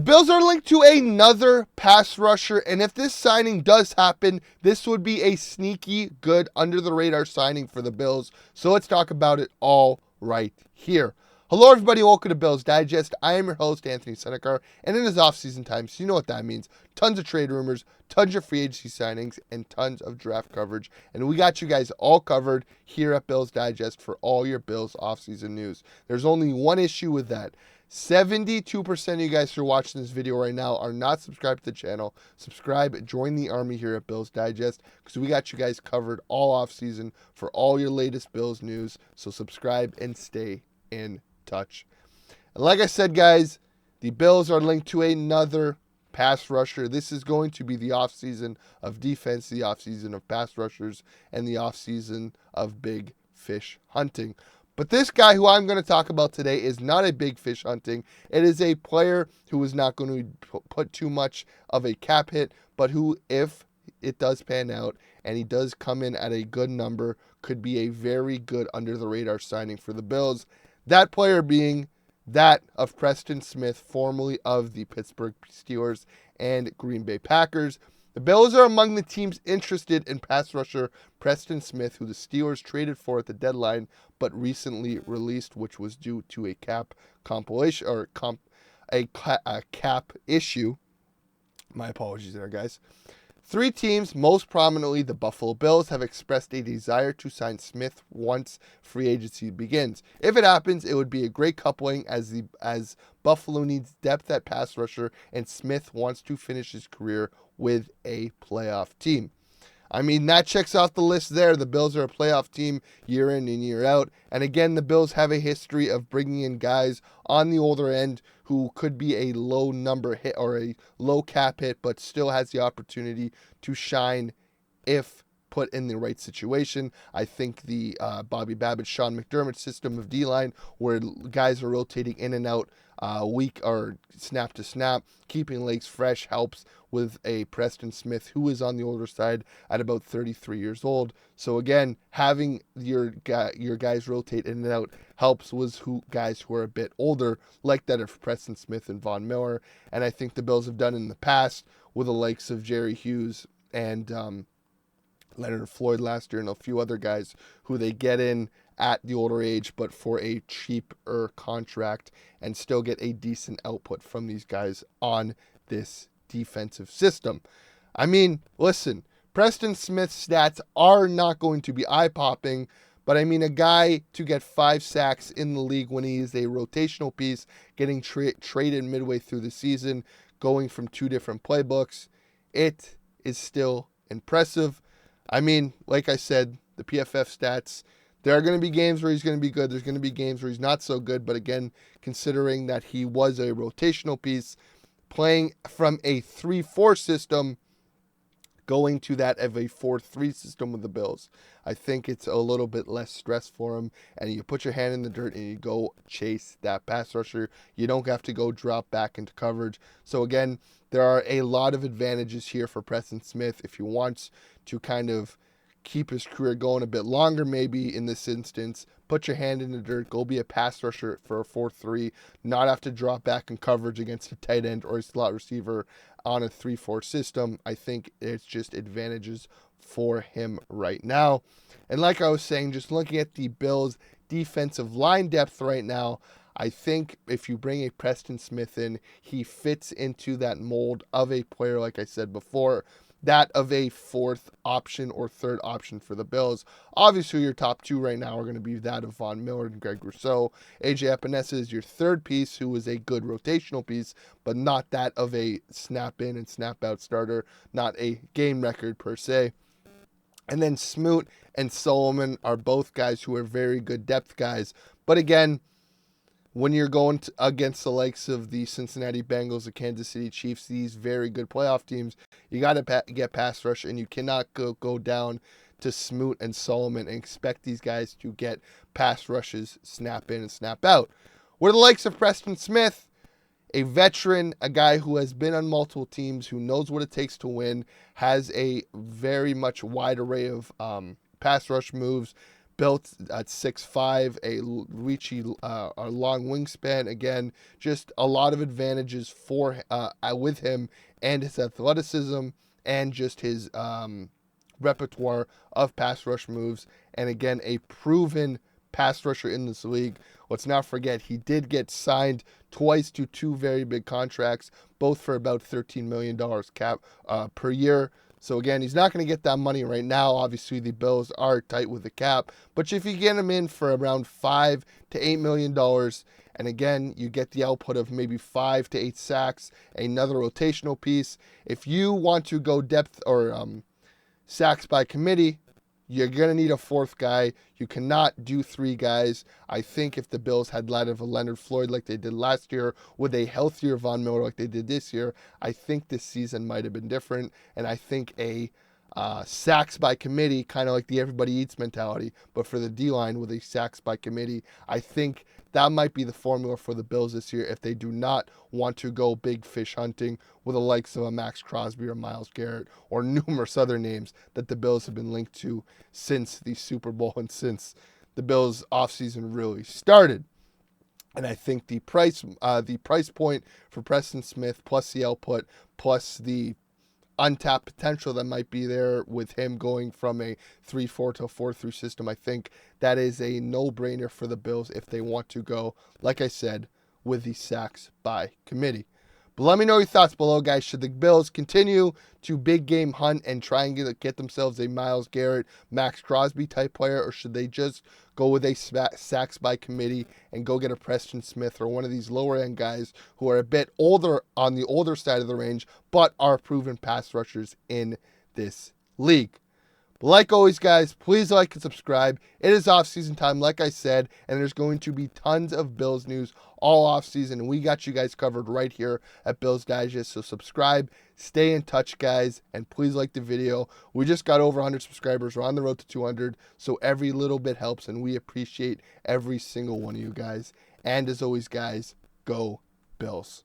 Bills are linked to another pass rusher, and if this signing does happen, this would be a sneaky, good, under-the-radar signing for the Bills. So let's talk about it all right here. Hello, everybody. Welcome to Bills Digest. I am your host, Anthony Senicar, and it is off-season time, so you know what that means. Tons of trade rumors, tons of free agency signings, and tons of draft coverage. And we got you guys all covered here at Bills Digest for all your Bills off-season news. There's only one issue with that. 72% of you guys who are watching this video right now are not subscribed to the channel. Subscribe, join the army here at Bills Digest, because we got you guys covered all off-season for all your latest Bills news. So subscribe and stay in touch. And like I said, guys, the Bills are linked to another pass rusher. This is going to be the offseason of defense, the offseason of pass rushers, and the offseason of big fish hunting. But this guy who I'm going to talk about today is not a big fish hunting. It is a player who is not going to put too much of a cap hit, but who, if it does pan out and he does come in at a good number, could be a very good under-the-radar signing for the Bills. That player being that of Preston Smith, formerly of the Pittsburgh Steelers and Green Bay Packers. The Bills are among the teams interested in pass rusher Preston Smith, who the Steelers traded for at the deadline, but recently released, which was due to a cap compilation or a cap issue. My apologies there, guys. 3 teams, most prominently the Buffalo Bills, have expressed a desire to sign Smith once free agency begins. If it happens, it would be a great coupling as Buffalo needs depth at pass rusher and Smith wants to finish his career with a playoff team. I mean, that checks off the list there. The Bills are a playoff team year in and year out. And again, the Bills have a history of bringing in guys on the older end who could be a low number hit or a low cap hit, but still has the opportunity to shine if put in the right situation. I think the Bobby Babbitt, Sean McDermott system of D-line, where guys are rotating in and out week or snap to snap, keeping legs fresh, helps with a Preston Smith who is on the older side at about 33 years old. So again, having your guys rotate in and out helps with guys who are a bit older, like that of Preston Smith and Von Miller. And I think the Bills have done in the past with the likes of Jerry Hughes and Leonard Floyd last year and a few other guys who they get in at the older age, but for a cheaper contract, and still get a decent output from these guys on this defensive system. I mean, listen, Preston Smith's stats are not going to be eye-popping, but I mean, a guy to get 5 sacks in the league when he is a rotational piece, getting traded midway through the season, going from 2 different playbooks, it is still impressive. I mean, like I said, the PFF stats, there are going to be games where he's going to be good. There's going to be games where he's not so good. But again, considering that he was a rotational piece, playing from a 3-4 system, going to that of a 4-3 system with the Bills, I think it's a little bit less stress for him. And you put your hand in the dirt and you go chase that pass rusher. You don't have to go drop back into coverage. So again, there are a lot of advantages here for Preston Smith if he wants to kind of keep his career going a bit longer, maybe in this instance. Put your hand in the dirt, go be a pass rusher for a 4-3, not have to drop back in coverage against a tight end or a slot receiver on a 3-4 system. I think it's just advantages for him right now. And like I was saying, just looking at the Bills' defensive line depth right now, I think if you bring a Preston Smith in, he fits into that mold of a player, like I said before, that of a 4th option or 3rd option for the Bills. Obviously, your top 2 right now are going to be that of Von Miller and Greg Rousseau. AJ Epenesa is your 3rd piece, who is a good rotational piece, but not that of a snap-in and snap-out starter, not a game record per se. And then Smoot and Solomon are both guys who are very good depth guys. But again, when you're going against the likes of the Cincinnati Bengals, the Kansas City Chiefs, these very good playoff teams, you got to get pass rush, and you cannot go down to Smoot and Solomon and expect these guys to get pass rushes, snap in and snap out. Where the likes of Preston Smith, a veteran, a guy who has been on multiple teams, who knows what it takes to win, has a very much wide array of pass rush moves, built at 6'5", a long wingspan. Again, just a lot of advantages for with him and his athleticism and just his repertoire of pass rush moves. And again, a proven pass rusher in this league. Let's not forget, he did get signed twice to two very big contracts, both for about $13 million cap per year. So again, he's not going to get that money right now. Obviously, the Bills are tight with the cap. But if you get him in for around $5 to $8 million, and again, you get the output of maybe 5 to 8 sacks, another rotational piece. If you want to go depth or sacks by committee, you're going to need a fourth guy. You cannot do three guys. I think if the Bills had let of a Leonard Floyd like they did last year with a healthier Von Miller like they did this year, I think this season might have been different. And I think a sacks by committee, kind of like the everybody eats mentality, but for the D-line with a sacks by committee, I think that might be the formula for the Bills this year if they do not want to go big fish hunting with the likes of a Max Crosby or Myles Garrett or numerous other names that the Bills have been linked to since the Super Bowl and since the Bills offseason really started. And I think the price point for Preston Smith plus the output plus the untapped potential that might be there with him going from a 3-4 to a 4-3 system, I think that is a no-brainer for the Bills if they want to go, like I said, with the sacks by committee. But let me know your thoughts below, guys. Should the Bills continue to big game hunt and try and get themselves a Myles Garrett, Max Crosby type player, or should they just go with a sacks by committee and go get a Preston Smith or one of these lower end guys who are a bit older, on the older side of the range, but are proven pass rushers in this league? But like always, guys, please like and subscribe. It is off-season time, like I said, and there's going to be tons of Bills news all off-season, and we got you guys covered right here at Bills Digest. So subscribe, stay in touch, guys, and please like the video. We just got over 100 subscribers. We're on the road to 200, so every little bit helps, and we appreciate every single one of you guys. And as always, guys, go Bills.